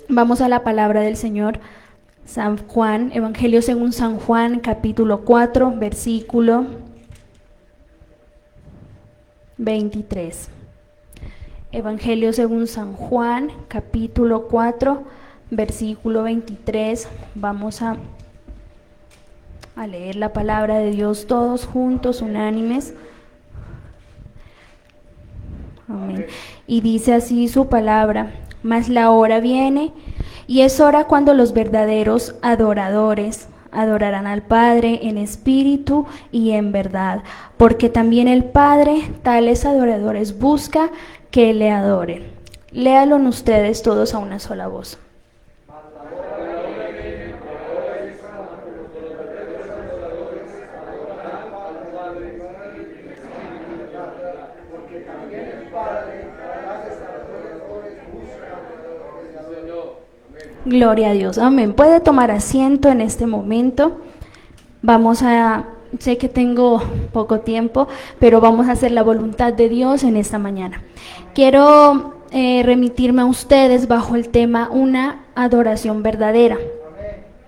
Vamos a la palabra del Señor. San Juan, Evangelio según San Juan, capítulo 4, versículo 23. Evangelio según San Juan, capítulo 4, versículo 23. Vamos a leer la palabra de Dios todos juntos, unánimes. Amén. Y dice así su palabra: mas la hora viene, y es hora cuando los verdaderos adoradores adorarán al Padre en espíritu y en verdad, porque también el Padre tales adoradores busca que le adoren. Léalo ustedes todos a una sola voz. Gloria a Dios, amén. Puede tomar asiento en este momento. Sé que tengo poco tiempo, pero vamos a hacer la voluntad de Dios en esta mañana. Quiero remitirme a ustedes bajo el tema una adoración verdadera.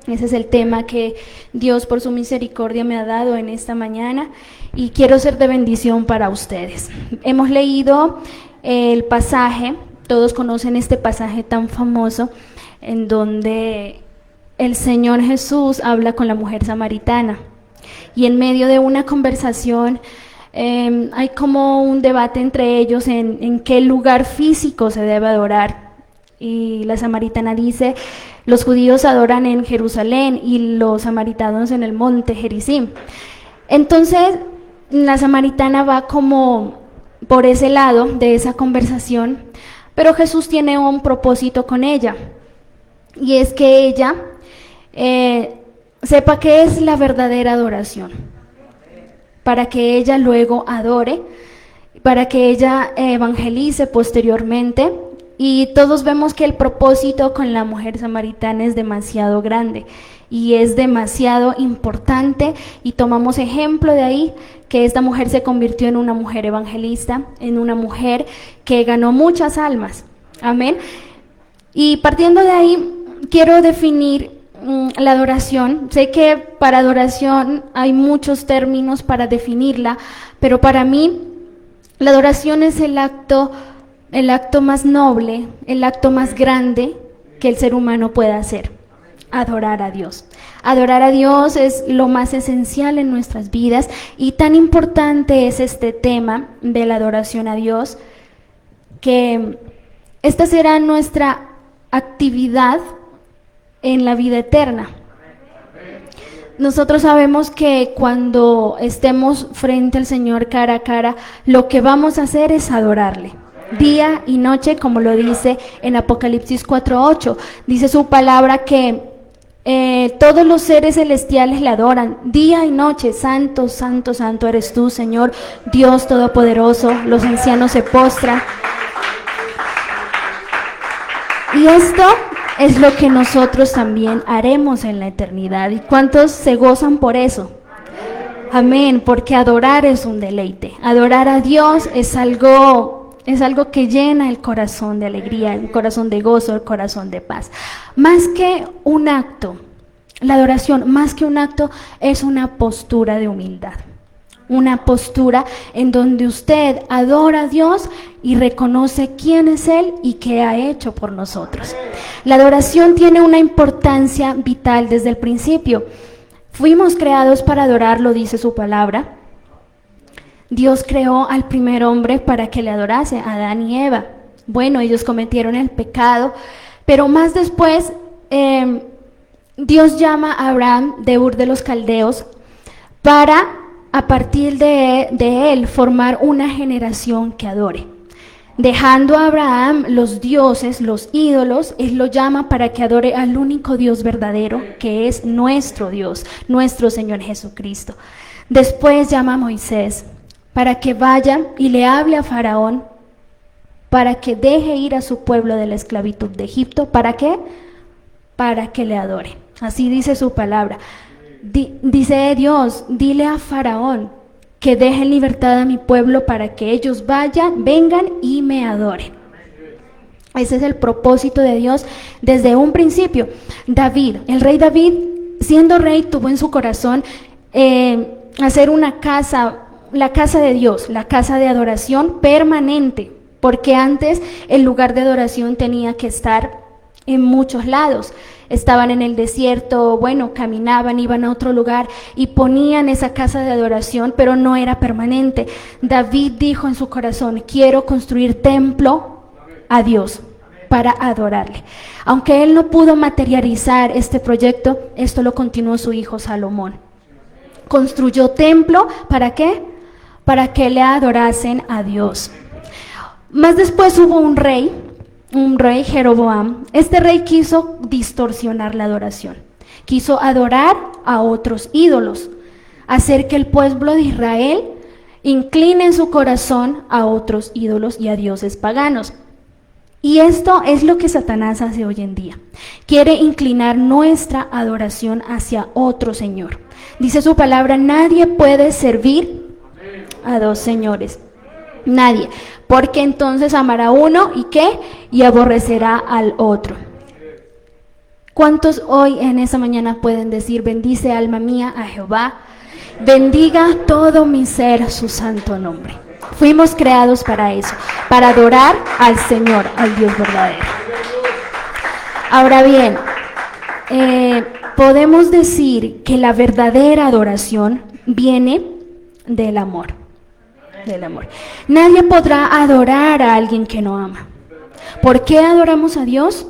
Ese es el tema que Dios por su misericordia me ha dado en esta mañana y quiero ser de bendición para ustedes. Hemos leído el pasaje, todos conocen este pasaje tan famoso, en donde el Señor Jesús habla con la mujer samaritana y en medio de una conversación hay como un debate entre ellos en qué lugar físico se debe adorar, y la samaritana dice: los judíos adoran en Jerusalén y los samaritanos en el monte Gerizim. Entonces la samaritana va como por ese lado de esa conversación, pero Jesús tiene un propósito con ella. Y es que ella sepa qué es la verdadera adoración, para que ella luego adore, para que ella evangelice posteriormente. Y todos vemos que el propósito con la mujer samaritana es demasiado grande y es demasiado importante, y tomamos ejemplo de ahí que esta mujer se convirtió en una mujer evangelista, en una mujer que ganó muchas almas. Amén. Y partiendo de ahí, quiero definir la adoración. Sé que para adoración hay muchos términos para definirla, pero para mí la adoración es el acto más noble, el acto más grande que el ser humano puede hacer: adorar a Dios. Adorar a Dios es lo más esencial en nuestras vidas, y tan importante es este tema de la adoración a Dios, que esta será nuestra actividad en la vida eterna. Nosotros sabemos que cuando estemos frente al Señor cara a cara, lo que vamos a hacer es adorarle día y noche, como lo dice en Apocalipsis 4:8. Dice su palabra que todos los seres celestiales le adoran día y noche: santo, santo, santo eres tú, Señor Dios Todopoderoso. Los ancianos se postran. Y esto es lo que nosotros también haremos en la eternidad. ¿Y cuántos se gozan por eso? Amén, porque adorar es un deleite. Adorar a Dios es algo que llena el corazón de alegría, el corazón de gozo, el corazón de paz. Más que un acto, la adoración, más que un acto, es una postura de humildad. Una postura en donde usted adora a Dios y reconoce quién es Él y qué ha hecho por nosotros. La adoración tiene una importancia vital desde el principio. Fuimos creados para adorarlo, dice su palabra. Dios creó al primer hombre para que le adorase, Adán y Eva. Bueno, ellos cometieron el pecado, pero más después Dios llama a Abraham de Ur de los Caldeos para, a partir de él, formar una generación que adore. Dejando a Abraham los dioses, los ídolos, él lo llama para que adore al único Dios verdadero, que es nuestro Dios, nuestro Señor Jesucristo. Después llama a Moisés para que vaya y le hable a Faraón, para que deje ir a su pueblo de la esclavitud de Egipto. ¿Para qué? Para que le adore. Así dice su palabra. Dice Dios: dile a Faraón que deje en libertad a mi pueblo para que ellos vengan y me adoren. Ese es el propósito de Dios desde un principio. David, el rey David, siendo rey, tuvo en su corazón hacer una casa, la casa de Dios, la casa de adoración permanente, porque antes el lugar de adoración tenía que estar en muchos lados. Estaban en el desierto, bueno, caminaban, iban a otro lugar y ponían esa casa de adoración, pero no era permanente. David dijo en su corazón: quiero construir templo a Dios para adorarle. Aunque él no pudo materializar este proyecto, esto lo continuó su hijo Salomón. Construyó templo, ¿para qué? Para que le adorasen a Dios. Más después hubo un rey Jeroboam. Este rey quiso distorsionar la adoración, quiso adorar a otros ídolos, hacer que el pueblo de Israel incline en su corazón a otros ídolos y a dioses paganos. Y esto es lo que Satanás hace hoy en día. Quiere inclinar nuestra adoración hacia otro señor. Dice su palabra: nadie puede servir a dos señores. Nadie. Porque entonces amará a uno y ¿qué? Y aborrecerá al otro. ¿Cuántos hoy en esa mañana pueden decir: bendice alma mía a Jehová, bendiga todo mi ser su santo nombre? Fuimos creados para eso, para adorar al Señor, al Dios verdadero. Ahora bien, podemos decir que la verdadera adoración viene del amor. Del amor. Nadie podrá adorar a alguien que no ama. ¿Por qué adoramos a Dios?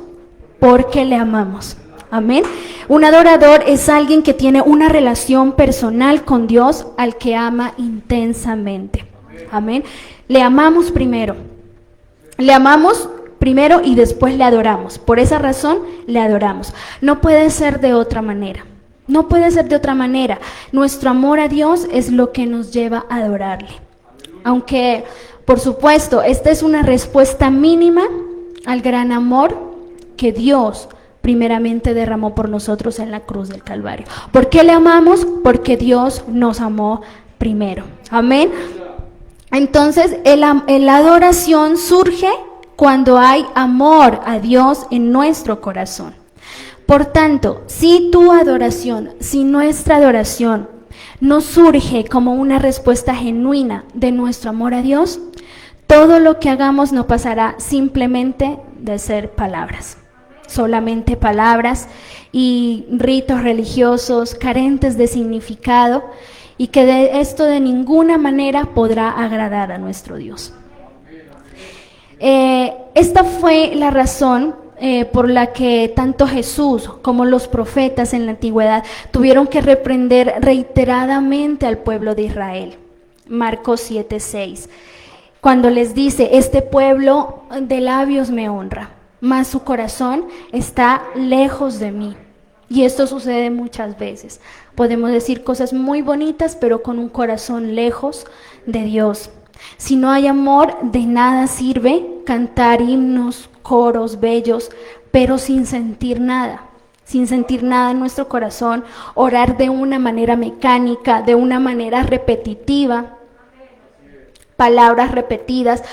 Porque le amamos. Amén. Un adorador es alguien que tiene una relación personal con Dios, al que ama intensamente. Amén. Le amamos primero. Le amamos primero y después le adoramos. Por esa razón le adoramos. No puede ser de otra manera. No puede ser de otra manera. Nuestro amor a Dios es lo que nos lleva a adorarle. Aunque, por supuesto, esta es una respuesta mínima al gran amor que Dios primeramente derramó por nosotros en la cruz del Calvario. ¿Por qué le amamos? Porque Dios nos amó primero. Amén. Entonces, la adoración surge cuando hay amor a Dios en nuestro corazón. Por tanto, si tu adoración, si nuestra adoración no surge como una respuesta genuina de nuestro amor a Dios, todo lo que hagamos no pasará simplemente de ser palabras. Solamente palabras y ritos religiosos carentes de significado, y que esto de ninguna manera podrá agradar a nuestro Dios. Esta fue la razón por la que tanto Jesús como los profetas en la antigüedad tuvieron que reprender reiteradamente al pueblo de Israel. Marcos 7:6, cuando les dice: este pueblo de labios me honra, mas su corazón está lejos de mí. Y esto sucede muchas veces. Podemos decir cosas muy bonitas, pero con un corazón lejos de Dios. Si no hay amor, de nada sirve cantar himnos, coros bellos, pero sin sentir nada en nuestro corazón, orar de una manera mecánica, de una manera repetitiva, palabras repetidas,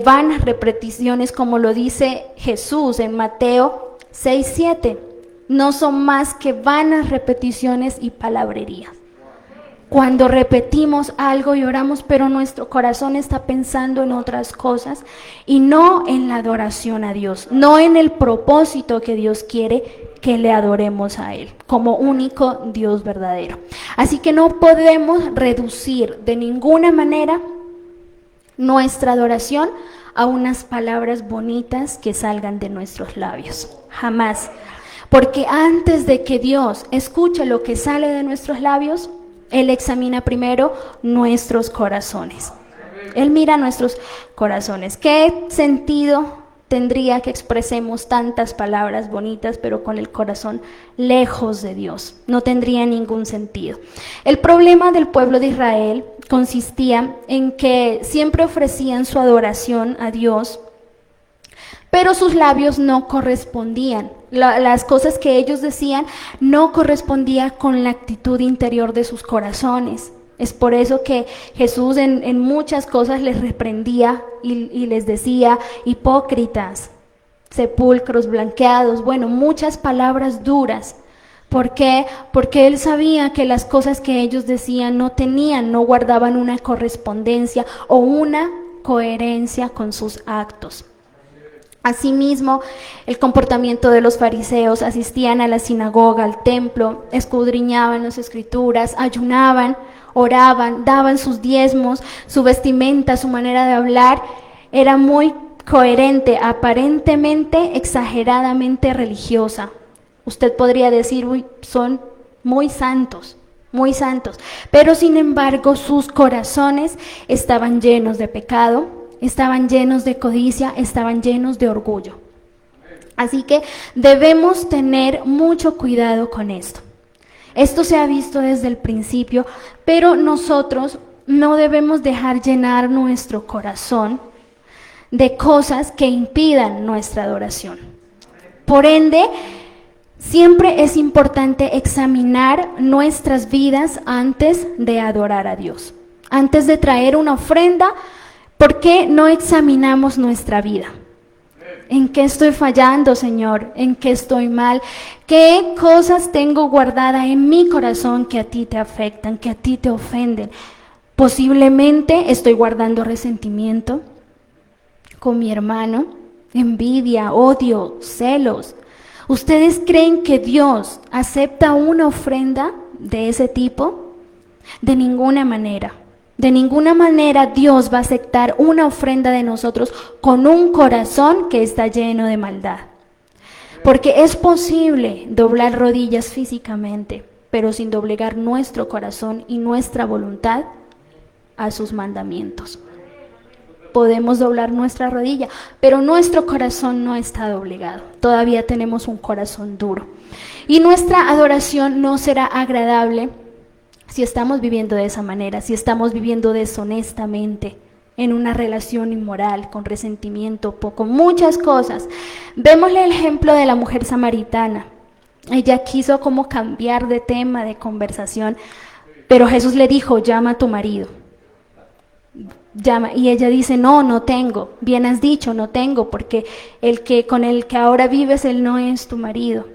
vanas repeticiones, como lo dice Jesús en Mateo 6:7. No son más que vanas repeticiones y palabrerías. Cuando repetimos algo y oramos, pero nuestro corazón está pensando en otras cosas y no en la adoración a Dios, no en el propósito que Dios quiere que le adoremos a Él como único Dios verdadero. Así que no podemos reducir de ninguna manera nuestra adoración a unas palabras bonitas que salgan de nuestros labios. Jamás. Porque antes de que Dios escuche lo que sale de nuestros labios, Él examina primero nuestros corazones. Él mira nuestros corazones. ¿Qué sentido tendría que expresemos tantas palabras bonitas, pero con el corazón lejos de Dios? No tendría ningún sentido. El problema del pueblo de Israel consistía en que siempre ofrecían su adoración a Dios, pero sus labios no correspondían. Las cosas que ellos decían no correspondían con la actitud interior de sus corazones. Es por eso que Jesús en muchas cosas les reprendía y les decía: hipócritas, sepulcros blanqueados, bueno, muchas palabras duras. ¿Por qué? Porque él sabía que las cosas que ellos decían no guardaban una correspondencia o una coherencia con sus actos. Asimismo, el comportamiento de los fariseos: asistían a la sinagoga, al templo, escudriñaban las escrituras, ayunaban, oraban, daban sus diezmos, su vestimenta, su manera de hablar era muy coherente, aparentemente exageradamente religiosa. Usted podría decir, uy, son muy santos, pero sin embargo sus corazones estaban llenos de pecado, estaban llenos de codicia, estaban llenos de orgullo. Así que debemos tener mucho cuidado con esto. Esto se ha visto desde el principio, pero nosotros no debemos dejar llenar nuestro corazón de cosas que impidan nuestra adoración. Por ende, siempre es importante examinar nuestras vidas antes de adorar a Dios. Antes de traer una ofrenda, ¿por qué no examinamos nuestra vida? ¿En qué estoy fallando, Señor? ¿En qué estoy mal? ¿Qué cosas tengo guardadas en mi corazón que a ti te afectan, que a ti te ofenden? Posiblemente estoy guardando resentimiento con mi hermano, envidia, odio, celos. ¿Ustedes creen que Dios acepta una ofrenda de ese tipo? De ninguna manera. De ninguna manera Dios va a aceptar una ofrenda de nosotros con un corazón que está lleno de maldad. Porque es posible doblar rodillas físicamente, pero sin doblegar nuestro corazón y nuestra voluntad a sus mandamientos. Podemos doblar nuestra rodilla, pero nuestro corazón no está doblegado. Todavía tenemos un corazón duro. Y nuestra adoración no será agradable si estamos viviendo de esa manera, si estamos viviendo deshonestamente, en una relación inmoral, con resentimiento, con muchas cosas. Vémosle el ejemplo de la mujer samaritana. Ella quiso como cambiar de tema, de conversación, pero Jesús le dijo, llama a tu marido. Llama, y ella dice, no tengo. Bien has dicho, no tengo, porque el que con el que ahora vives, él no es tu marido.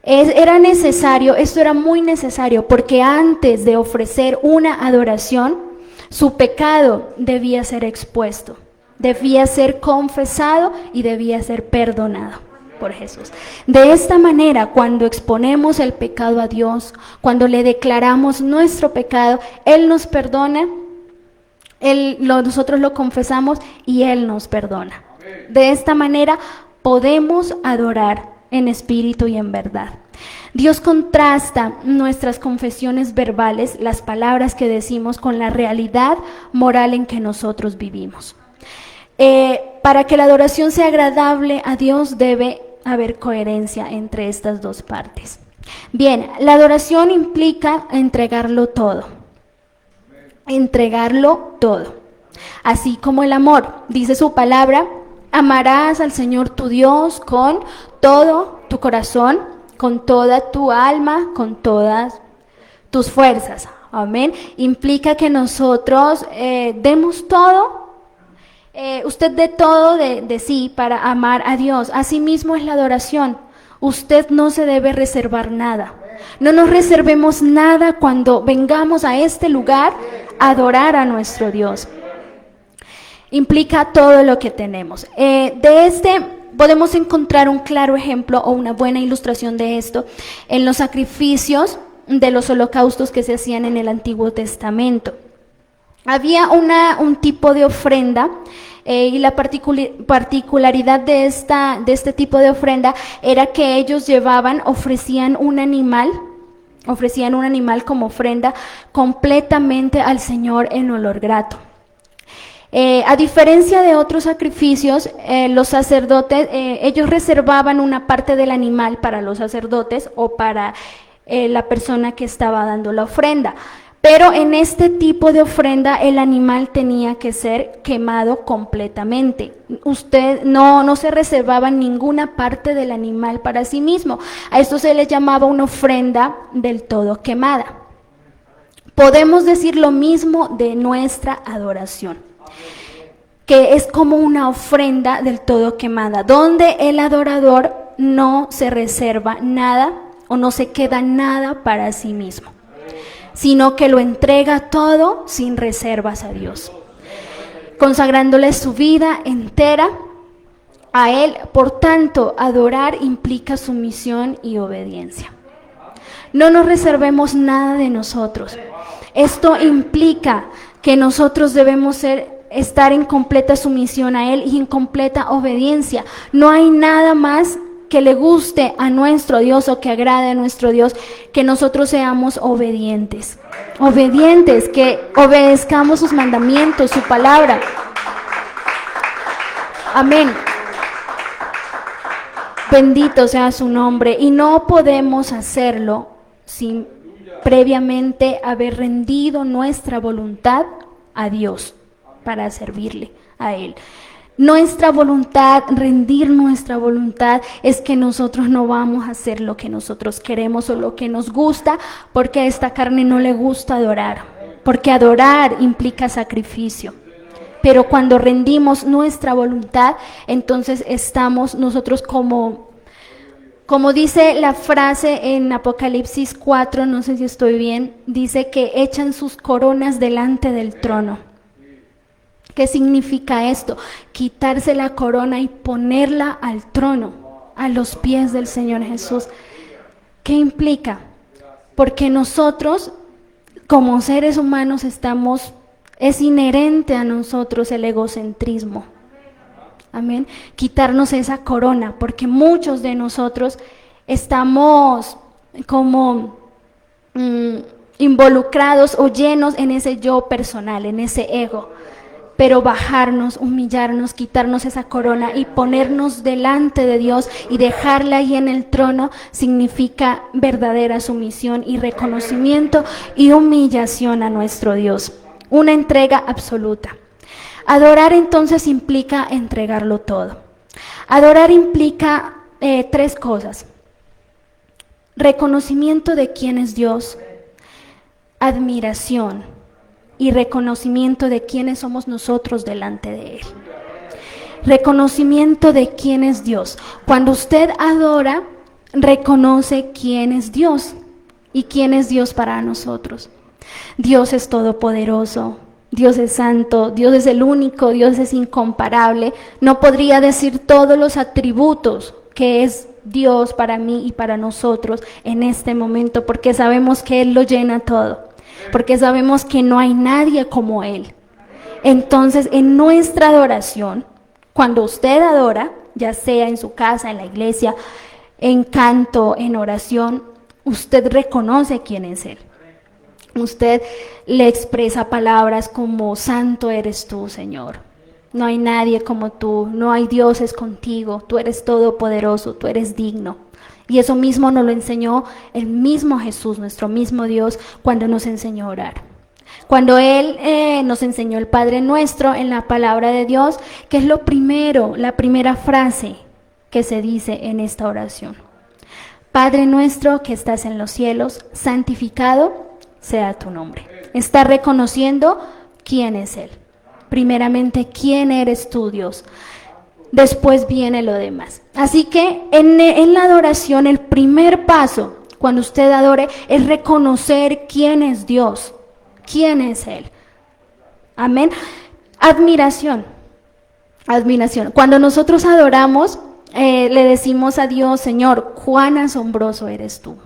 Era necesario, esto era muy necesario, porque antes de ofrecer una adoración, su pecado debía ser expuesto, debía ser confesado y debía ser perdonado por Jesús. De esta manera, cuando exponemos el pecado a Dios, cuando le declaramos nuestro pecado, Él nos perdona, nosotros lo confesamos y Él nos perdona. De esta manera podemos adorar en espíritu y en verdad. Dios contrasta nuestras confesiones verbales, las palabras que decimos, con la realidad moral en que nosotros vivimos. Para que la adoración sea agradable a Dios debe haber coherencia entre estas dos partes. Bien, la adoración implica entregarlo todo. Entregarlo todo. Así como el amor, dice su palabra, amarás al Señor tu Dios con todo tu corazón, con toda tu alma, con todas tus fuerzas. Amén. Implica que nosotros demos todo. Usted dé todo de sí para amar a Dios. Asimismo es la adoración. Usted no se debe reservar nada. No nos reservemos nada cuando vengamos a este lugar a adorar a nuestro Dios. Implica todo lo que tenemos. Podemos encontrar un claro ejemplo o una buena ilustración de esto en los sacrificios de los holocaustos que se hacían en el Antiguo Testamento. Había un tipo de ofrenda y la particularidad de este tipo de ofrenda era que ellos ofrecían un animal como ofrenda completamente al Señor en olor grato. A diferencia de otros sacrificios, los sacerdotes, ellos reservaban una parte del animal para los sacerdotes o para la persona que estaba dando la ofrenda. Pero en este tipo de ofrenda el animal tenía que ser quemado completamente. Usted no se reservaba ninguna parte del animal para sí mismo. A esto se le llamaba una ofrenda del todo quemada. Podemos decir lo mismo de nuestra adoración. que es como una ofrenda del todo quemada, donde el adorador no se reserva nada o no se queda nada para sí mismo, sino que lo entrega todo sin reservas a Dios, consagrándole su vida entera a Él. Por tanto, adorar implica sumisión y obediencia. No nos reservemos nada de nosotros. Esto implica que nosotros debemos estar en completa sumisión a Él y en completa obediencia. No hay nada más que le guste a nuestro Dios o que agrade a nuestro Dios, que nosotros seamos obedientes. Obedientes, que obedezcamos sus mandamientos, su palabra. Amén. Bendito sea su nombre. Y no podemos hacerlo sin previamente haber rendido nuestra voluntad a Dios para servirle a Él. Nuestra voluntad, rendir nuestra voluntad, es que nosotros no vamos a hacer lo que nosotros queremos o lo que nos gusta, porque a esta carne no le gusta adorar, porque adorar implica sacrificio. Pero cuando rendimos nuestra voluntad, entonces estamos nosotros como dice la frase en Apocalipsis 4, no sé si estoy bien, dice que echan sus coronas delante del trono. ¿Qué significa esto? Quitarse la corona y ponerla al trono, a los pies del Señor Jesús. ¿Qué implica? Porque nosotros, como seres humanos, es inherente a nosotros el egocentrismo. Amén. Quitarnos esa corona, porque muchos de nosotros estamos como involucrados o llenos en ese yo personal, en ese ego. Pero bajarnos, humillarnos, quitarnos esa corona y ponernos delante de Dios y dejarla ahí en el trono significa verdadera sumisión y reconocimiento y humillación a nuestro Dios. Una entrega absoluta. Adorar entonces implica entregarlo todo. Adorar implica 3 cosas. Reconocimiento de quién es Dios, admiración y reconocimiento de quiénes somos nosotros delante de Él. Reconocimiento de quién es Dios. Cuando usted adora, reconoce quién es Dios y quién es Dios para nosotros. Dios es todopoderoso, Dios es santo, Dios es el único, Dios es incomparable. No podría decir todos los atributos que es Dios para mí y para nosotros en este momento, porque sabemos que Él lo llena todo. Porque sabemos que no hay nadie como Él. Entonces, en nuestra adoración, cuando usted adora, ya sea en su casa, en la iglesia, en canto, en oración, usted reconoce quién es Él. Usted le expresa palabras como: santo eres tú, Señor. No hay nadie como tú, no hay dioses contigo, tú eres todopoderoso, tú eres digno. Y eso mismo nos lo enseñó el mismo Jesús, nuestro mismo Dios, cuando nos enseñó a orar. Cuando Él nos enseñó el Padre Nuestro en la palabra de Dios, que es lo primero, la primera frase que se dice en esta oración. Padre nuestro que estás en los cielos, santificado sea tu nombre. Está reconociendo quién es Él. Primeramente, quién eres tú, Dios. Después viene lo demás. Así que en la adoración, el primer paso, cuando usted adore, es reconocer quién es Dios, quién es Él. Amén. Admiración. Cuando nosotros adoramos, le decimos a Dios: Señor, cuán asombroso eres tú.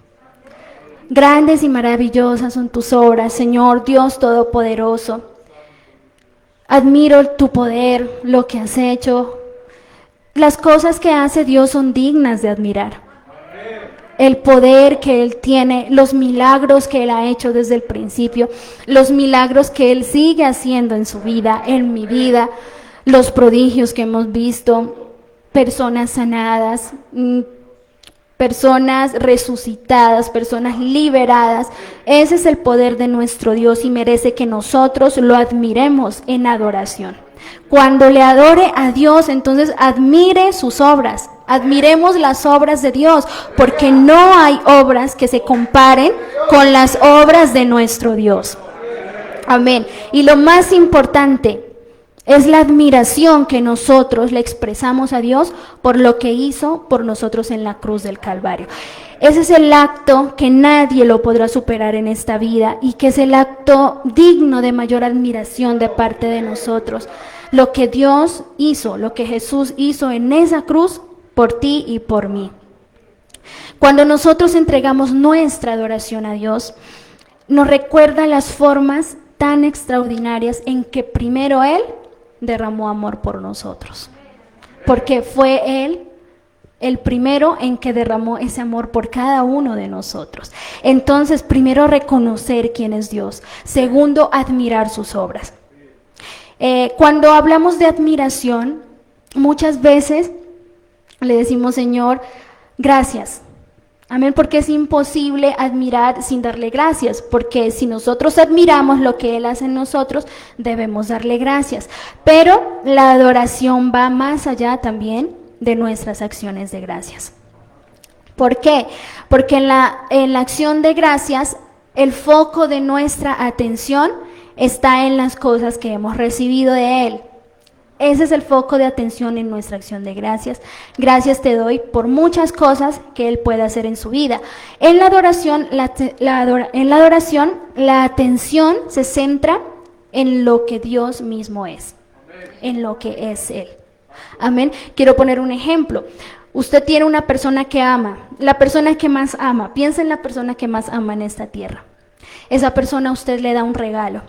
Grandes y maravillosas son tus obras, Señor Dios Todopoderoso. Admiro tu poder, lo que has hecho. Las cosas que hace Dios son dignas de admirar. El poder que Él tiene, los milagros que Él ha hecho desde el principio, los milagros que Él sigue haciendo en su vida, en mi vida, los prodigios que hemos visto, personas sanadas, personas resucitadas, personas liberadas. Ese es el poder de nuestro Dios y merece que nosotros lo admiremos en adoración. Cuando le adore a Dios, entonces admire sus obras. Admiremos las obras de Dios, porque no hay obras que se comparen con las obras de nuestro Dios. Amén. Y lo más importante Es la admiración que nosotros le expresamos a Dios por lo que hizo por nosotros en la cruz del Calvario. Ese es el acto que nadie lo podrá superar en esta vida y que es el acto digno de mayor admiración de parte de nosotros. Lo que Dios hizo, lo que Jesús hizo en esa cruz por ti y por mí. Cuando nosotros entregamos nuestra adoración a Dios, nos recuerda las formas tan extraordinarias en que primero Él derramó amor por nosotros, porque fue Él el primero en que derramó ese amor por cada uno de nosotros. Entonces, primero reconocer quién es Dios, segundo admirar sus obras. Cuando hablamos de admiración, muchas veces le decimos, Señor, gracias. Amén, porque es imposible admirar sin darle gracias, porque si nosotros admiramos lo que Él hace en nosotros, debemos darle gracias. Pero la adoración va más allá también de nuestras acciones de gracias. ¿Por qué? Porque en la acción de gracias, el foco de nuestra atención está en las cosas que hemos recibido de Él. Ese es el foco de atención en nuestra acción de gracias. Gracias te doy por muchas cosas que Él puede hacer en su vida. En la adoración, la atención se centra en lo que Dios mismo es, en lo que es Él. Amén. Quiero poner un ejemplo. Usted tiene una persona que ama, la persona que más ama. Piensa en la persona que más ama en esta tierra. Esa persona a usted le da un regalo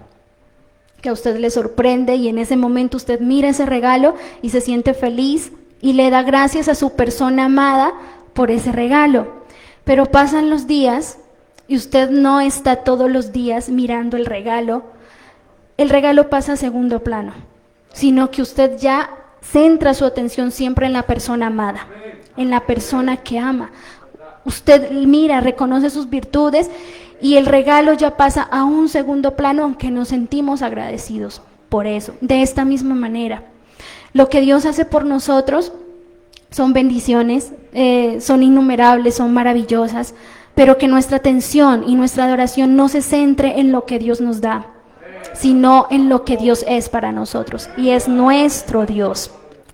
que a usted le sorprende y en ese momento usted mira ese regalo y se siente feliz y le da gracias a su persona amada por ese regalo. Pero pasan los días y usted no está todos los días mirando el regalo pasa a segundo plano, sino que usted ya centra su atención siempre en la persona amada, en la persona que ama. Usted mira, reconoce sus virtudes y el regalo ya pasa a un segundo plano, aunque nos sentimos agradecidos por eso. De esta misma manera, lo que Dios hace por nosotros son bendiciones, son innumerables, son maravillosas, pero que nuestra atención y nuestra adoración no se centre en lo que Dios nos da, sino en lo que Dios es para nosotros, y es nuestro Dios.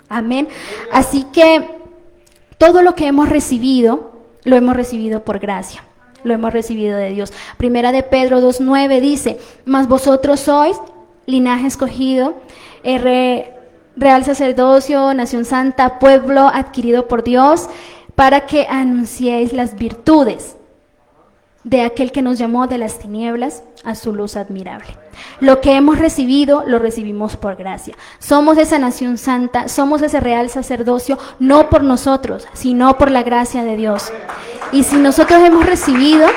Amén. Así que todo lo que hemos recibido, lo hemos recibido por gracia. Lo hemos recibido de Dios. Primera de Pedro 2:9 dice, mas vosotros sois linaje escogido, real sacerdocio, nación santa, pueblo adquirido por Dios, para que anunciéis las virtudes de aquel que nos llamó de las tinieblas a su luz admirable. Lo que hemos recibido, lo recibimos por gracia. Somos esa nación santa, somos ese real sacerdocio, no por nosotros, sino por la gracia de Dios. Y si nosotros hemos recibido,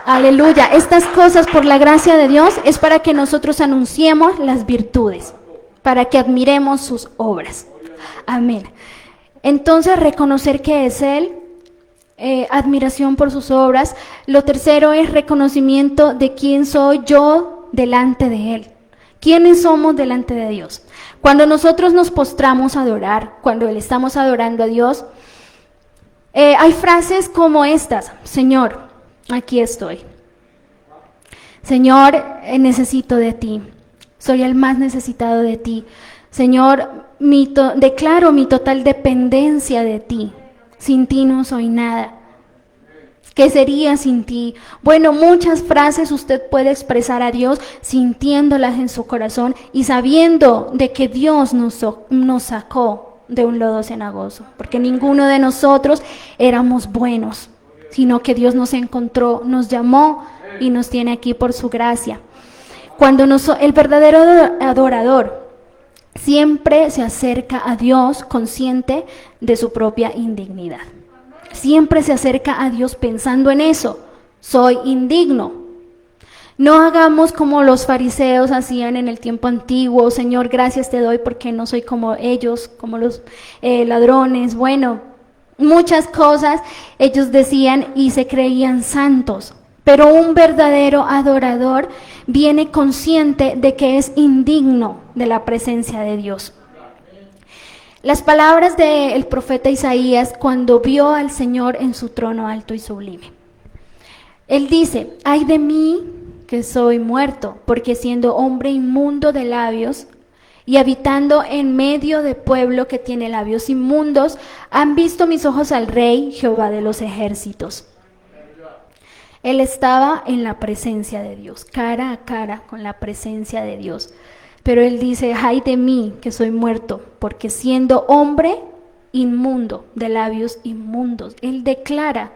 aleluya, estas cosas por la gracia de Dios, es para que nosotros anunciemos las virtudes, para que admiremos sus obras. Amén. Entonces, reconocer que es Él, admiración por sus obras. Lo tercero es reconocimiento de quién soy yo delante de Él. ¿Quiénes somos delante de Dios? Cuando nosotros nos postramos a adorar, cuando le estamos adorando a Dios, hay frases como estas: Señor, aquí estoy. Señor, necesito de ti. Soy el más necesitado de ti. Señor, declaro mi total dependencia de ti. Sin ti no soy nada. ¿Qué sería sin ti? Bueno, muchas frases usted puede expresar a Dios sintiéndolas en su corazón y sabiendo de que Dios nos sacó de un lodo cenagoso, porque ninguno de nosotros éramos buenos, sino que Dios nos encontró, nos llamó y nos tiene aquí por su gracia. Cuando el verdadero adorador siempre se acerca a Dios consciente de su propia indignidad. Siempre se acerca a Dios pensando en eso. Soy indigno. No hagamos como los fariseos hacían en el tiempo antiguo. Señor, gracias te doy porque no soy como ellos, como los ladrones. Bueno, muchas cosas ellos decían y se creían santos. Pero un verdadero adorador viene consciente de que es indigno de la presencia de Dios. Las palabras del profeta Isaías cuando vio al Señor en su trono alto y sublime. Él dice: ay de mí que soy muerto, porque siendo hombre inmundo de labios y habitando en medio de pueblo que tiene labios inmundos, han visto mis ojos al Rey, Jehová de los ejércitos. Él estaba en la presencia de Dios, cara a cara con la presencia de Dios. Pero él dice, ay de mí que soy muerto, porque siendo hombre inmundo, de labios inmundos, él declara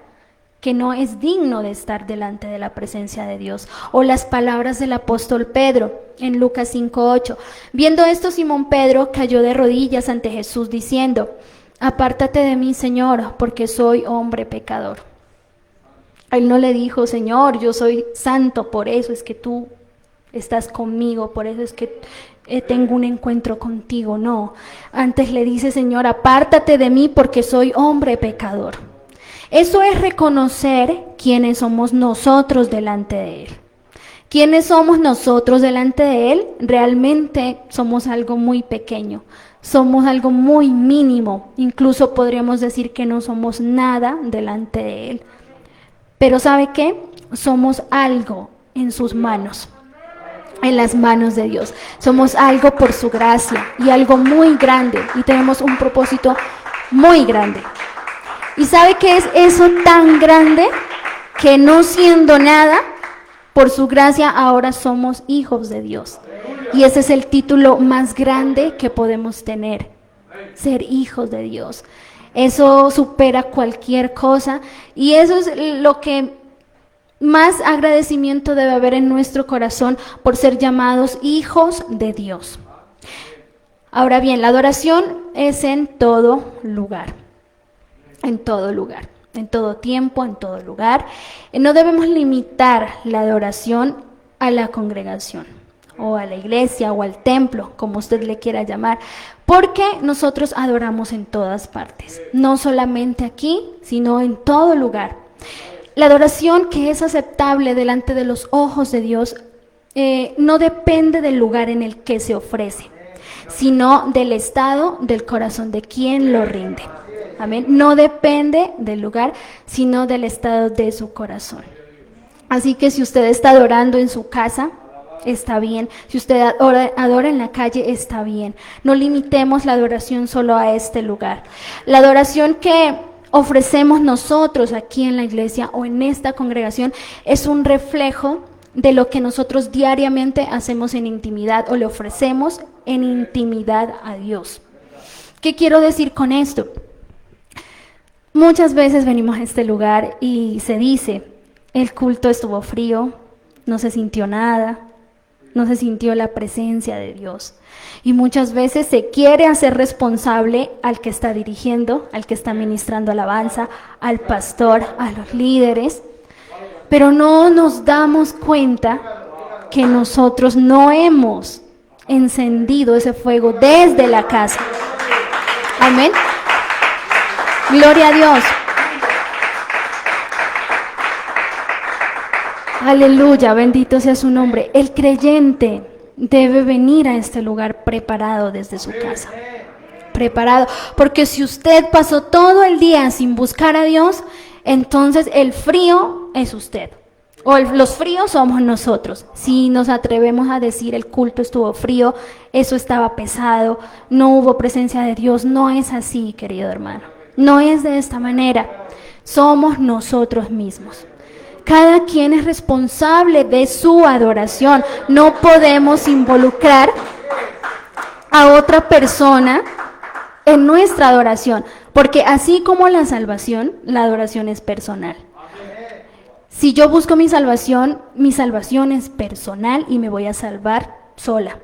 que no es digno de estar delante de la presencia de Dios. O las palabras del apóstol Pedro en Lucas 5:8. Viendo esto, Simón Pedro cayó de rodillas ante Jesús diciendo, apártate de mí, Señor, porque soy hombre pecador. Él no le dijo, Señor, yo soy santo, por eso es que tú estás conmigo, por eso es que tengo un encuentro contigo. No, antes le dice, Señor, apártate de mí porque soy hombre pecador. Eso es reconocer quiénes somos nosotros delante de Él. ¿Quiénes somos nosotros delante de Él? Realmente somos algo muy pequeño, somos algo muy mínimo, incluso podríamos decir que no somos nada delante de Él. Pero ¿sabe qué? Somos algo en sus manos, en las manos de Dios. Somos algo por su gracia y algo muy grande, y tenemos un propósito muy grande. ¿Y sabe qué es eso tan grande? Que no siendo nada, por su gracia ahora somos hijos de Dios. Y ese es el título más grande que podemos tener, ser hijos de Dios. Eso supera cualquier cosa, y eso es lo que más agradecimiento debe haber en nuestro corazón por ser llamados hijos de Dios. Ahora bien, la adoración es en todo lugar, en todo lugar, en todo tiempo, en todo lugar. No debemos limitar la adoración a la congregación, o a la iglesia, o al templo, como usted le quiera llamar, porque nosotros adoramos en todas partes, no solamente aquí, sino en todo lugar. La adoración que es aceptable delante de los ojos de Dios no depende del lugar en el que se ofrece, sino del estado del corazón de quien lo rinde. Amén. No depende del lugar, sino del estado de su corazón. Así que si usted está adorando en su casa, está bien. Si usted adora en la calle, está bien. No limitemos la adoración solo a este lugar. La adoración que ofrecemos nosotros aquí en la iglesia o en esta congregación es un reflejo de lo que nosotros diariamente hacemos en intimidad, o le ofrecemos en intimidad a Dios. ¿Qué quiero decir con esto? Muchas veces venimos a este lugar y se dice, el culto estuvo frío, no se sintió nada, no se sintió la presencia de Dios. Y muchas veces se quiere hacer responsable al que está dirigiendo, al que está ministrando alabanza, al pastor, a los líderes, pero no nos damos cuenta que nosotros no hemos encendido ese fuego desde la casa. Amén. Gloria a Dios. Aleluya, bendito sea su nombre. El creyente debe venir a este lugar preparado desde su casa. Preparado, porque si usted pasó todo el día sin buscar a Dios, entonces el frío es usted. O los fríos somos nosotros. Si nos atrevemos a decir el culto estuvo frío, eso estaba pesado, no hubo presencia de Dios, no es así, querido hermano. No es de esta manera. Somos nosotros mismos. Cada quien es responsable de su adoración. No podemos involucrar a otra persona en nuestra adoración, porque así como la salvación, la adoración es personal. Si yo busco mi salvación es personal y me voy a salvar sola.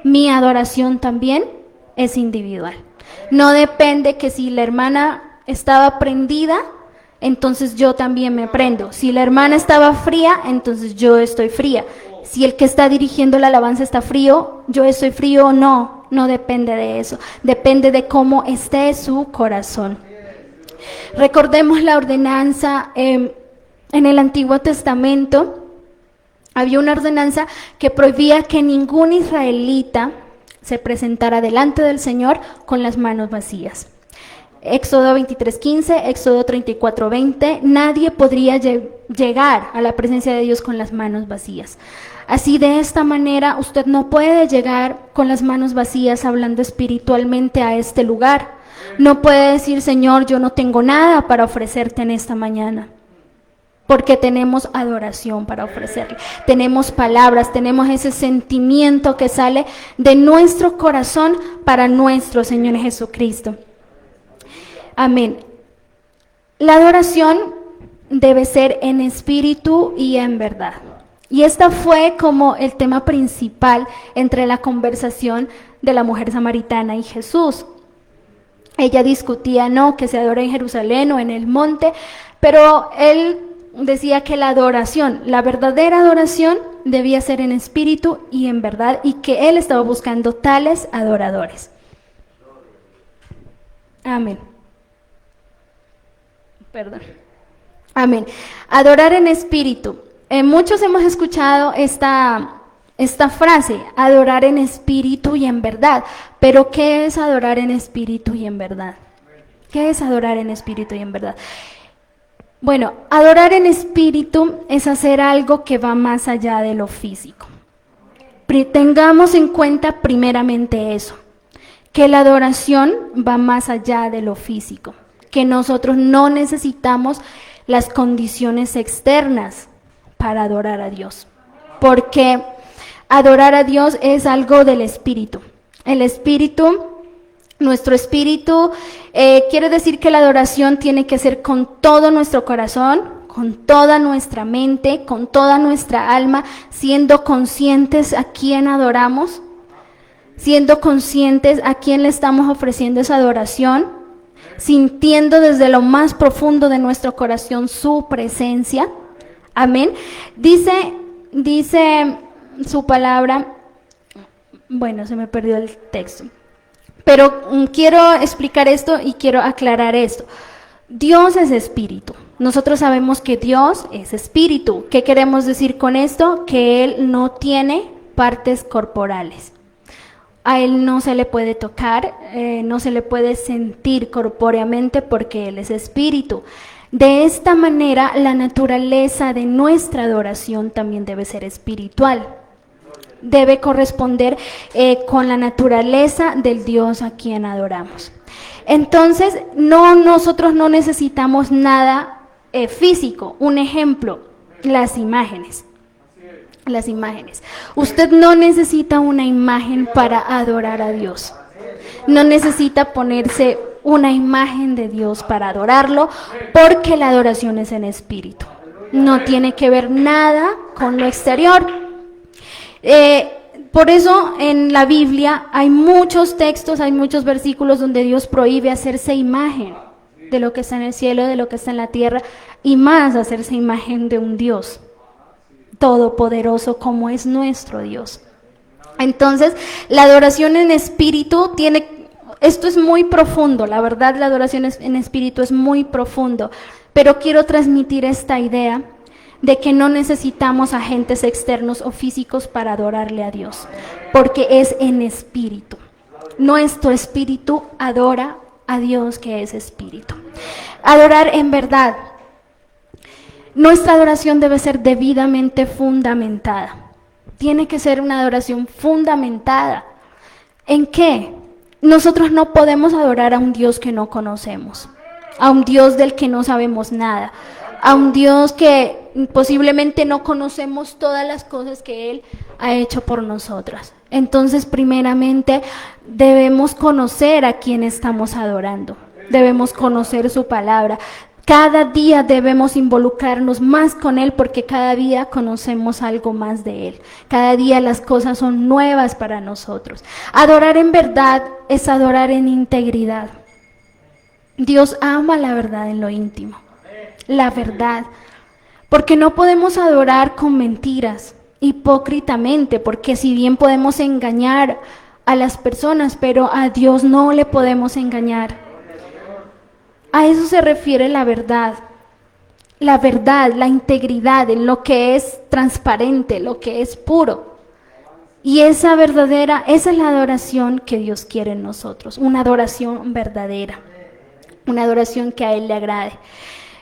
Mi adoración también es individual. No depende que si la hermana estaba prendida, entonces yo también me prendo. Si la hermana estaba fría, entonces yo estoy fría. Si el que está dirigiendo la alabanza está frío, yo estoy frío o no. No depende de eso. Depende de cómo esté su corazón. Recordemos la ordenanza en el Antiguo Testamento. Había una ordenanza que prohibía que ningún israelita se presentara delante del Señor con las manos vacías. Éxodo 23:15, Éxodo 34:20, nadie podría llegar a la presencia de Dios con las manos vacías. Así, de esta manera, usted no puede llegar con las manos vacías hablando espiritualmente a este lugar. No puede decir, Señor, yo no tengo nada para ofrecerte en esta mañana. Porque tenemos adoración para ofrecerle, tenemos palabras, tenemos ese sentimiento que sale de nuestro corazón para nuestro Señor Jesucristo. Amén. La adoración debe ser en espíritu y en verdad. Y esta fue como el tema principal entre la conversación de la mujer samaritana y Jesús. Ella discutía, no, que se adora en Jerusalén o en el monte, pero él decía que la adoración, la verdadera adoración, debía ser en espíritu y en verdad, y que él estaba buscando tales adoradores. Amén. Perdón. Amén. Adorar en espíritu. Muchos hemos escuchado esta frase, adorar en espíritu y en verdad. Pero ¿qué es adorar en espíritu y en verdad? ¿Qué es adorar en espíritu y en verdad? Bueno, adorar en espíritu es hacer algo que va más allá de lo físico. Tengamos en cuenta primeramente eso, que la adoración va más allá de lo físico, que nosotros no necesitamos las condiciones externas para adorar a Dios, porque adorar a Dios es algo del espíritu. El espíritu, nuestro espíritu, quiere decir que la adoración tiene que ser con todo nuestro corazón, con toda nuestra mente, con toda nuestra alma, siendo conscientes a quién adoramos, siendo conscientes a quién le estamos ofreciendo esa adoración, sintiendo desde lo más profundo de nuestro corazón su presencia. Amén. Dice su palabra, bueno, se me perdió el texto, pero quiero explicar esto y quiero aclarar esto. Dios es espíritu. Nosotros sabemos que Dios es espíritu. ¿Qué queremos decir con esto? Que Él no tiene partes corporales. A Él no se le puede tocar, no se le puede sentir corpóreamente porque Él es espíritu. De esta manera, la naturaleza de nuestra adoración también debe ser espiritual. Debe corresponder con la naturaleza del Dios a quien adoramos. Entonces, nosotros no necesitamos nada físico. Un ejemplo, las imágenes. Las imágenes. Usted no necesita una imagen para adorar a Dios. No necesita ponerse una imagen de Dios para adorarlo, porque la adoración es en espíritu. No tiene que ver nada con lo exterior. Por eso en la Biblia hay muchos textos, hay muchos versículos donde Dios prohíbe hacerse imagen de lo que está en el cielo, de lo que está en la tierra, y más hacerse imagen de un Dios todopoderoso como es nuestro Dios. Entonces, la adoración en espíritu esto es muy profundo, la verdad, la adoración en espíritu es muy profundo, pero quiero transmitir esta idea de que no necesitamos agentes externos o físicos para adorarle a Dios, porque es en espíritu. Nuestro espíritu adora a Dios, que es espíritu. Adorar en verdad. Nuestra adoración debe ser debidamente fundamentada. Tiene que ser una adoración fundamentada. ¿En qué? Nosotros no podemos adorar a un Dios que no conocemos, a un Dios del que no sabemos nada, a un Dios que posiblemente no conocemos todas las cosas que Él ha hecho por nosotras. Entonces, primeramente, debemos conocer a quién estamos adorando, debemos conocer su palabra. Cada día debemos involucrarnos más con Él, porque cada día conocemos algo más de Él. Cada día las cosas son nuevas para nosotros. Adorar en verdad es adorar en integridad. Dios ama la verdad en lo íntimo, la verdad. Porque no podemos adorar con mentiras, hipócritamente, porque si bien podemos engañar a las personas, pero a Dios no le podemos engañar. A eso se refiere la verdad, la integridad, en lo que es transparente, lo que es puro. Y esa es la adoración que Dios quiere en nosotros, una adoración verdadera. una adoración que a Él le agrade.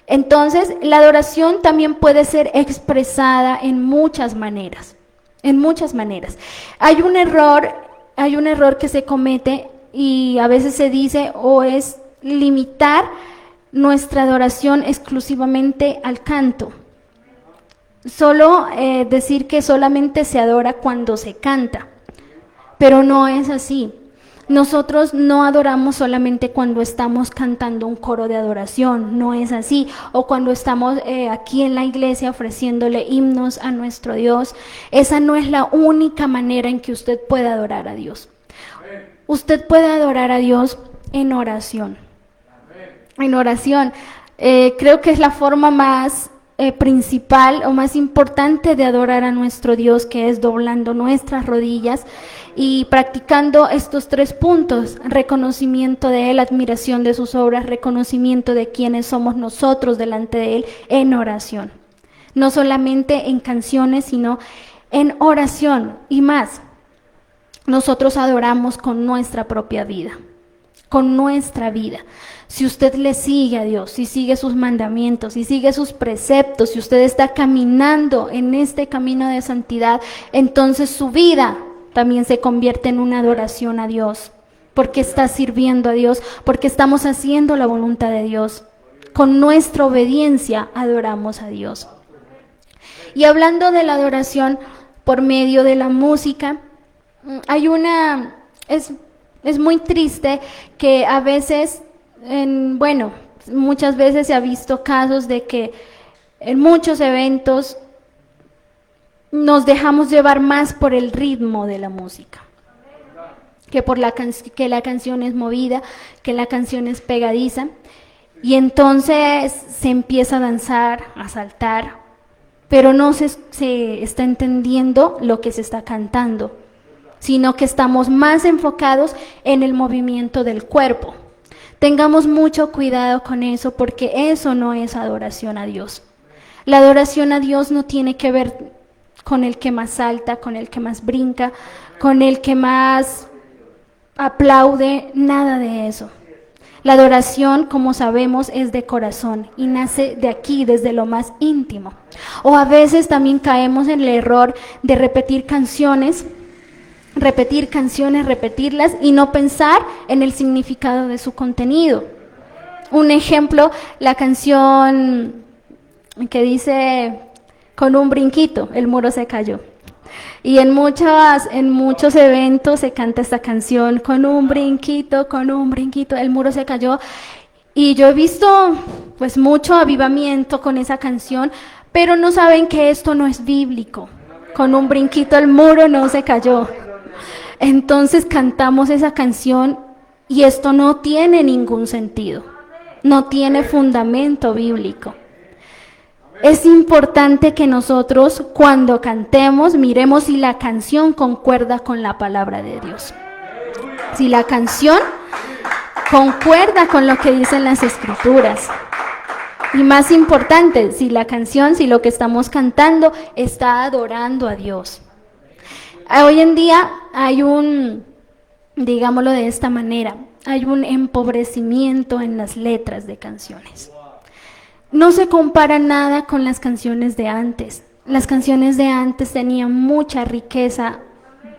Entonces, la adoración también puede ser expresada en muchas maneras, en muchas maneras. Hay un error que se comete y a veces se dice o es limitar nuestra adoración exclusivamente al canto. Solo decir que solamente se adora cuando se canta, pero no es así. Nosotros no adoramos solamente cuando estamos cantando un coro de adoración, no es así. O cuando estamos aquí en la iglesia ofreciéndole himnos a nuestro Dios. Esa no es la única manera en que usted puede adorar a Dios. Usted puede adorar a Dios en oración. En oración. Creo que es la forma más principal o más importante de adorar a nuestro Dios, que es doblando nuestras rodillas y practicando estos 3 puntos: reconocimiento de Él, admiración de sus obras, reconocimiento de quiénes somos nosotros delante de Él en oración. No solamente en canciones, sino en oración. Y más, nosotros adoramos con nuestra propia vida, con nuestra vida. Si usted le sigue a Dios, si sigue sus mandamientos, si sigue sus preceptos, si usted está caminando en este camino de santidad, entonces su vida también se convierte en una adoración a Dios, porque está sirviendo a Dios, porque estamos haciendo la voluntad de Dios. Con nuestra obediencia adoramos a Dios. Y hablando de la adoración por medio de la música, es muy triste que a veces, muchas veces se ha visto casos de que en muchos eventos nos dejamos llevar más por el ritmo de la música, que por que la canción es movida, que la canción es pegadiza, y entonces se empieza a danzar, a saltar, pero no se está entendiendo lo que se está cantando, sino que estamos más enfocados en el movimiento del cuerpo. Tengamos mucho cuidado con eso, porque eso no es adoración a Dios. La adoración a Dios no tiene que ver con el que más salta, con el que más brinca, con el que más aplaude, nada de eso. La adoración, como sabemos, es de corazón y nace de aquí, desde lo más íntimo. O a veces también caemos en el error de repetirlas y no pensar en el significado de su contenido. Un ejemplo, la canción que dice: con un brinquito, el muro se cayó. Y en muchos eventos se canta esta canción: con un brinquito, el muro se cayó. Y yo he visto pues mucho avivamiento con esa canción, pero no saben que esto no es bíblico. Con un brinquito el muro no se cayó. Entonces cantamos esa canción y esto no tiene ningún sentido, no tiene fundamento bíblico. Es importante que nosotros, cuando cantemos, miremos si la canción concuerda con la palabra de Dios. Si la canción concuerda con lo que dicen las Escrituras. Y más importante, si lo que estamos cantando está adorando a Dios. Hoy en día hay digámoslo de esta manera, hay un empobrecimiento en las letras de canciones. No se compara nada con las canciones de antes. Las canciones de antes tenían mucha riqueza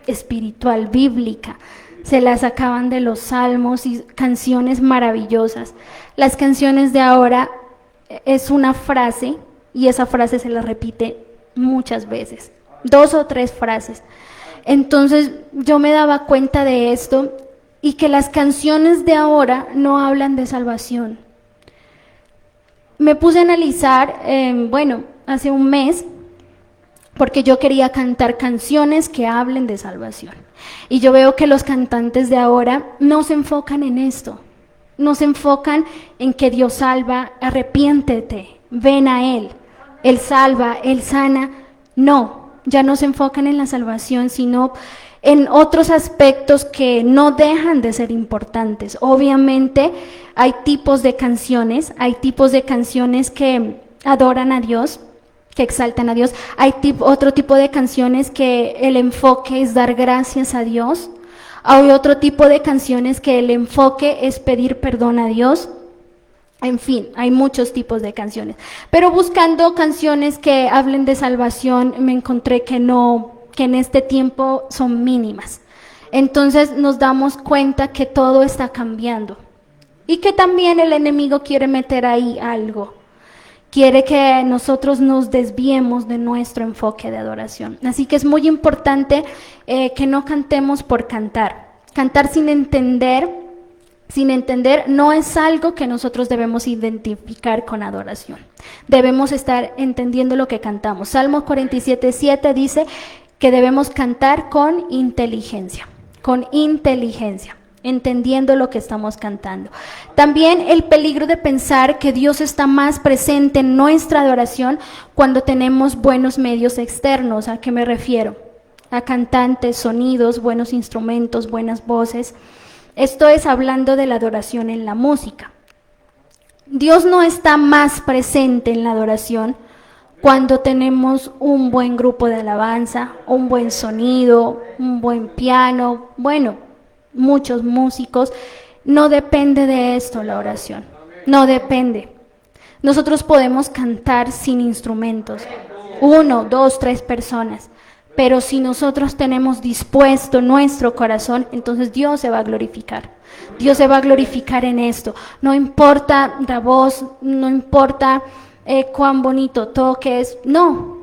espiritual, bíblica. Se las sacaban de los salmos y canciones maravillosas. Las canciones de ahora es una frase y esa frase se la repite muchas veces, 2 o 3 frases. Entonces yo me daba cuenta de esto y que las canciones de ahora no hablan de salvación. Me puse a analizar, hace un mes, porque yo quería cantar canciones que hablen de salvación. Y yo veo que los cantantes de ahora no se enfocan en esto, no se enfocan en que Dios salva, arrepiéntete, ven a Él salva, Él sana. No, ya no se enfocan en la salvación, sino en otros aspectos que no dejan de ser importantes. Obviamente hay tipos de canciones que adoran a Dios, que exaltan a Dios. Hay otro tipo de canciones que el enfoque es dar gracias a Dios. Hay otro tipo de canciones que el enfoque es pedir perdón a Dios. En fin, hay muchos tipos de canciones. Pero buscando canciones que hablen de salvación, me encontré que no, que en este tiempo son mínimas. Entonces nos damos cuenta que todo está cambiando. Y que también el enemigo quiere meter ahí algo. Quiere que nosotros nos desviemos de nuestro enfoque de adoración. Así que es muy importante que no cantemos por cantar. Cantar sin entender no es algo que nosotros debemos identificar con adoración. Debemos estar entendiendo lo que cantamos. Salmo 47:7 dice que debemos cantar con inteligencia, entendiendo lo que estamos cantando. También el peligro de pensar que Dios está más presente en nuestra adoración cuando tenemos buenos medios externos. ¿A qué me refiero? A cantantes, sonidos, buenos instrumentos, buenas voces. Esto es hablando de la adoración en la música. Dios no está más presente en la adoración cuando tenemos un buen grupo de alabanza, un buen sonido, un buen piano, muchos músicos. No depende de esto la oración, no depende. Nosotros podemos cantar sin instrumentos, 1, 2, 3 personas. Pero si nosotros tenemos dispuesto nuestro corazón, entonces Dios se va a glorificar. Dios se va a glorificar en esto. No importa la voz, no importa cuán bonito toques, no.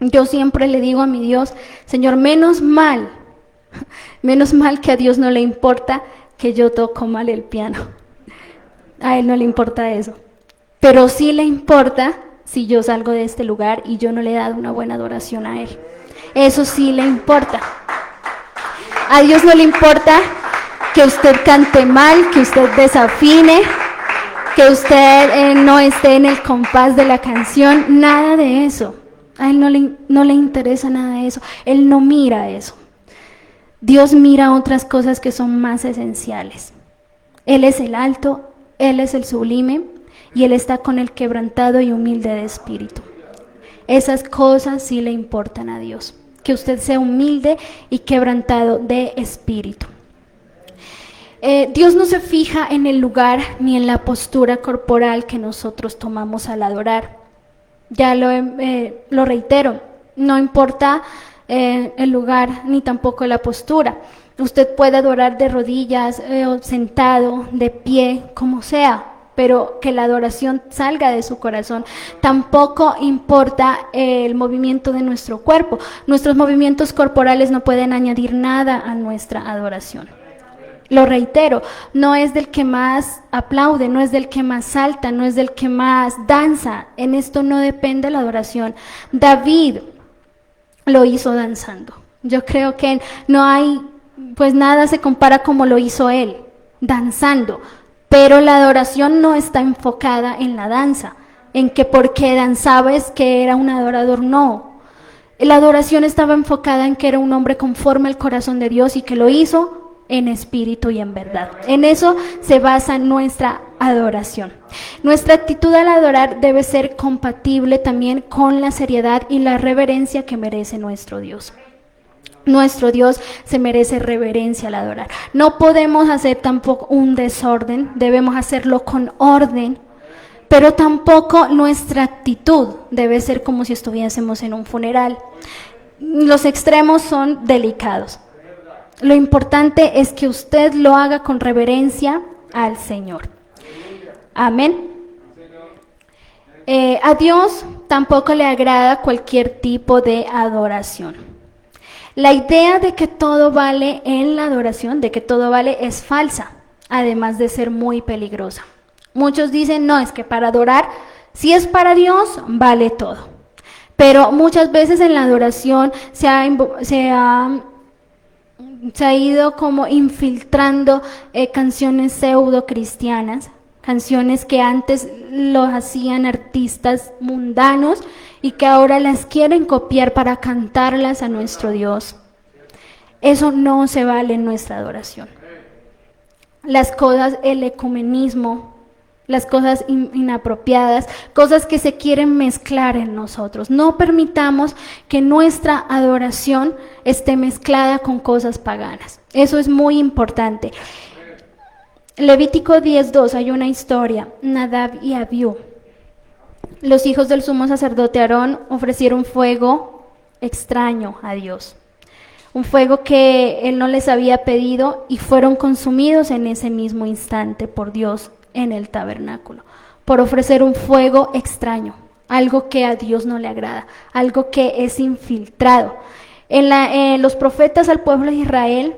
Yo siempre le digo a mi Dios, Señor, menos mal que a Dios no le importa que yo toco mal el piano. A Él no le importa eso. Pero sí le importa si yo salgo de este lugar y yo no le he dado una buena adoración a Él. Eso sí le importa. A Dios no le importa que usted cante mal, que usted desafine, que usted no esté en el compás de la canción, nada de eso. A Él no le interesa nada de eso. Él no mira eso. Dios mira otras cosas que son más esenciales. Él es el alto, Él es el sublime y Él está con el quebrantado y humilde de espíritu. Esas cosas sí le importan a Dios, que usted sea humilde y quebrantado de espíritu. Dios no se fija en el lugar ni en la postura corporal que nosotros tomamos al adorar. Ya lo reitero, no importa el lugar ni tampoco la postura. Usted puede adorar de rodillas, sentado, de pie, como sea, pero que la adoración salga de su corazón. Tampoco importa el movimiento de nuestro cuerpo. Nuestros movimientos corporales no pueden añadir nada a nuestra adoración. Lo reitero, no es del que más aplaude, no es del que más salta, no es del que más danza. En esto no depende la adoración. David lo hizo danzando. Yo creo que no hay, pues nada se compara como lo hizo él, danzando. Pero la adoración no está enfocada en la danza, en que porque danzaba es que era un adorador, no. La adoración estaba enfocada en que era un hombre conforme al corazón de Dios y que lo hizo en espíritu y en verdad. En eso se basa nuestra adoración. Nuestra actitud al adorar debe ser compatible también con la seriedad y la reverencia que merece nuestro Dios. Nuestro Dios se merece reverencia al adorar. No podemos hacer tampoco un desorden, debemos hacerlo con orden, pero tampoco nuestra actitud debe ser como si estuviésemos en un funeral. Los extremos son delicados. Lo importante es que usted lo haga con reverencia al Señor. Amén. A Dios tampoco le agrada cualquier tipo de adoración. La idea de que todo vale en la adoración, de que todo vale, es falsa, además de ser muy peligrosa. Muchos dicen, no, es que para adorar, si es para Dios, vale todo. Pero muchas veces en la adoración se ha ido como infiltrando canciones pseudo cristianas, canciones que antes lo hacían artistas mundanos y que ahora las quieren copiar para cantarlas a nuestro Dios. Eso no se vale en nuestra adoración. Las cosas, el ecumenismo, las cosas inapropiadas, cosas que se quieren mezclar en nosotros. No permitamos que nuestra adoración esté mezclada con cosas paganas. Eso es muy importante. Levítico 10:2 hay una historia, Nadab y Abiú. Los hijos del sumo sacerdote Aarón ofrecieron fuego extraño a Dios, un fuego que él no les había pedido, y fueron consumidos en ese mismo instante por Dios en el tabernáculo, por ofrecer un fuego extraño, algo que a Dios no le agrada, algo que es infiltrado. Los profetas al pueblo de Israel,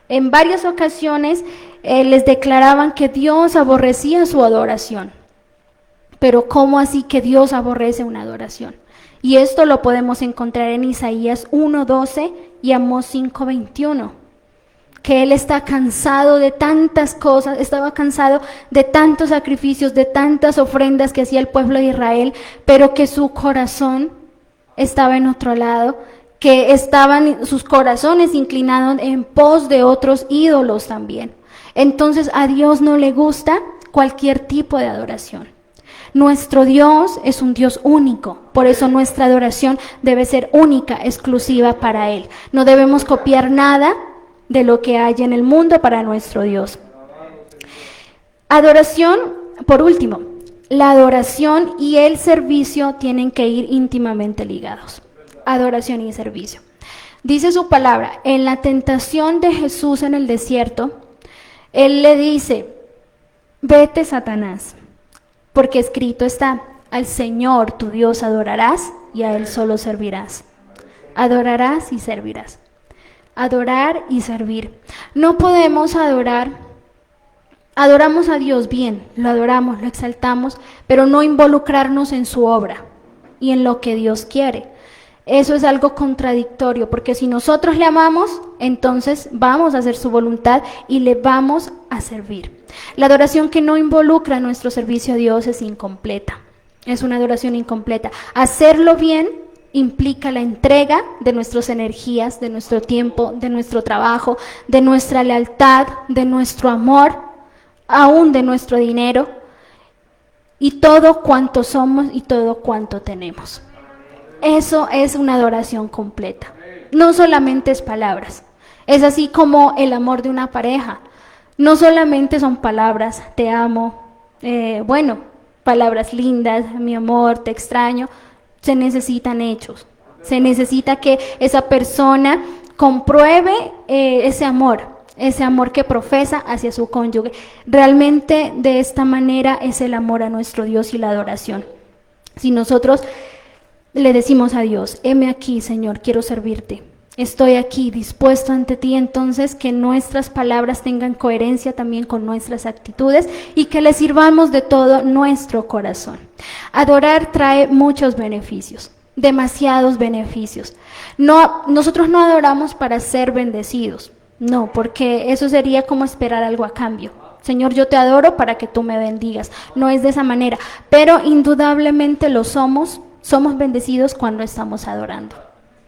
en varias ocasiones les declaraban que Dios aborrecía su adoración. Pero ¿cómo así que Dios aborrece una adoración? Y esto lo podemos encontrar en Isaías 1:12 y Amós 5:21. Que él está cansado de tantas cosas, estaba cansado de tantos sacrificios, de tantas ofrendas que hacía el pueblo de Israel, pero que su corazón estaba en otro lado, que estaban sus corazones inclinados en pos de otros ídolos también. Entonces a Dios no le gusta cualquier tipo de adoración. Nuestro Dios es un Dios único, por eso nuestra adoración debe ser única, exclusiva para Él. No debemos copiar nada de lo que hay en el mundo para nuestro Dios. Adoración, por último, la adoración y el servicio tienen que ir íntimamente ligados. Adoración y servicio. Dice su palabra, en la tentación de Jesús en el desierto, Él le dice, vete, Satanás, porque escrito está, al Señor tu Dios adorarás y a Él solo servirás. Adorarás y servirás. Adorar y servir. No podemos adorar, adoramos a Dios bien, lo adoramos, lo exaltamos, pero no involucrarnos en su obra y en lo que Dios quiere. Eso es algo contradictorio, porque si nosotros le amamos, entonces vamos a hacer su voluntad y le vamos a servir. La adoración que no involucra nuestro servicio a Dios es incompleta, es una adoración incompleta. Hacerlo bien implica la entrega de nuestras energías, de nuestro tiempo, de nuestro trabajo, de nuestra lealtad, de nuestro amor, aún de nuestro dinero y todo cuanto somos y todo cuanto tenemos. Eso es una adoración completa. No solamente es palabras, es así como el amor de una pareja. No solamente son palabras, te amo, palabras lindas, mi amor, te extraño. Se necesitan hechos, se necesita que esa persona compruebe ese amor que profesa hacia su cónyuge. Realmente de esta manera es el amor a nuestro Dios y la adoración. Si nosotros le decimos a Dios, heme aquí, Señor, quiero servirte, estoy aquí dispuesto ante ti, entonces que nuestras palabras tengan coherencia también con nuestras actitudes y que le sirvamos de todo nuestro corazón. Adorar trae muchos beneficios, demasiados beneficios. Nosotros no adoramos para ser bendecidos, no, porque eso sería como esperar algo a cambio. Señor, yo te adoro para que tú me bendigas. No es de esa manera, pero indudablemente lo somos bendecidos cuando estamos adorando.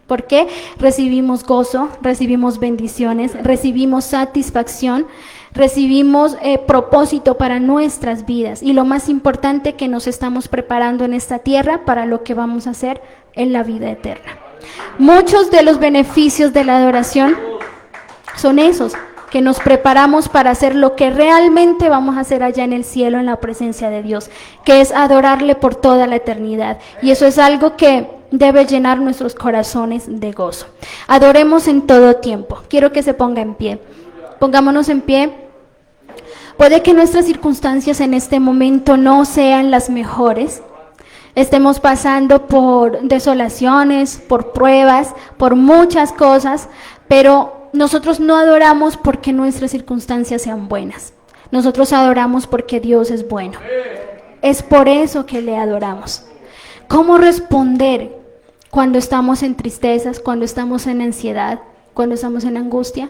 ¿Por qué? Recibimos gozo, recibimos bendiciones, recibimos satisfacción, recibimos propósito para nuestras vidas. Y lo más importante, que nos estamos preparando en esta tierra para lo que vamos a hacer en la vida eterna. Muchos de los beneficios de la adoración son esos, que nos preparamos para hacer lo que realmente vamos a hacer allá en el cielo, en la presencia de Dios, que es adorarle por toda la eternidad. Y eso es algo que debe llenar nuestros corazones de gozo. Adoremos en todo tiempo. Quiero que se ponga en pie. Pongámonos en pie. Puede que nuestras circunstancias en este momento no sean las mejores. Estemos pasando por desolaciones, por pruebas, por muchas cosas, pero nosotros no adoramos porque nuestras circunstancias sean buenas. Nosotros adoramos porque Dios es bueno. Es por eso que le adoramos. ¿Cómo responder cuando estamos en tristezas, cuando estamos en ansiedad, cuando estamos en angustia?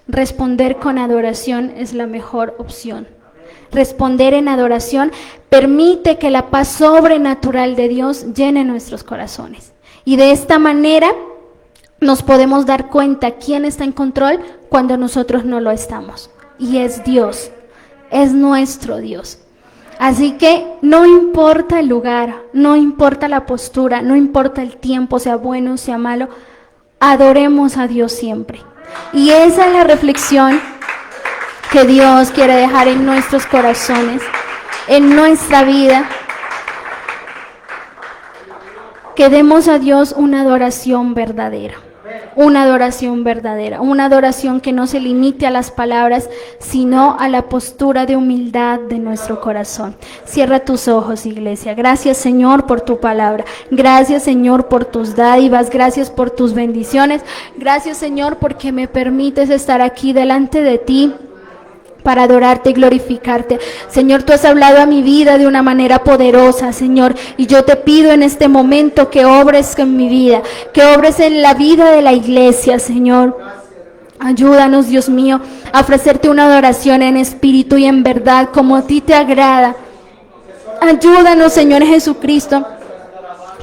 Responder con adoración es la mejor opción. Responder en adoración permite que la paz sobrenatural de Dios llene nuestros corazones. Y de esta manera nos podemos dar cuenta quién está en control cuando nosotros no lo estamos. Y es Dios, es nuestro Dios. Así que no importa el lugar, no importa la postura, no importa el tiempo, sea bueno, sea malo, adoremos a Dios siempre. Y esa es la reflexión que Dios quiere dejar en nuestros corazones, en nuestra vida. Que demos a Dios una adoración verdadera, una adoración que no se limite a las palabras, sino a la postura de humildad de nuestro corazón. Cierra tus ojos, iglesia. Gracias, Señor, por tu palabra. Gracias, Señor, por tus dádivas. Gracias por tus bendiciones. Gracias, Señor, porque me permites estar aquí delante de ti para adorarte y glorificarte. Señor, tú has hablado a mi vida de una manera poderosa, Señor, y yo te pido en este momento que obres en mi vida, que obres en la vida de la iglesia, Señor. Ayúdanos, Dios mío, a ofrecerte una adoración en espíritu y en verdad, como a ti te agrada. Ayúdanos, Señor Jesucristo,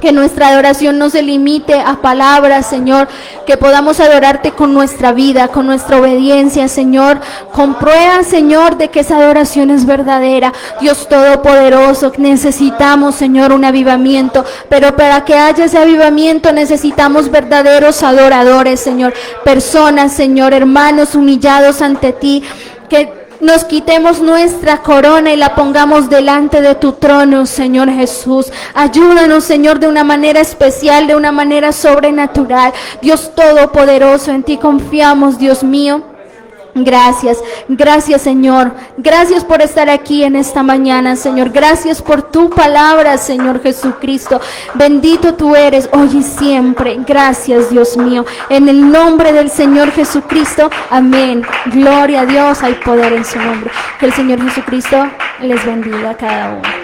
que nuestra adoración no se limite a palabras, Señor, que podamos adorarte con nuestra vida, con nuestra obediencia, Señor. Comprueba, Señor, de que esa adoración es verdadera. Dios Todopoderoso, necesitamos, Señor, un avivamiento, pero para que haya ese avivamiento necesitamos verdaderos adoradores, Señor. Personas, Señor, hermanos humillados ante ti, que nos quitemos nuestra corona y la pongamos delante de tu trono, Señor Jesús. Ayúdanos, Señor, de una manera especial, de una manera sobrenatural. Dios Todopoderoso, en ti confiamos, Dios mío. Gracias, gracias, Señor. Gracias por estar aquí en esta mañana, Señor. Gracias por tu palabra, Señor Jesucristo. Bendito tú eres hoy y siempre. Gracias, Dios mío. En el nombre del Señor Jesucristo. Amén. Gloria a Dios. Hay poder en su nombre. Que el Señor Jesucristo les bendiga a cada uno.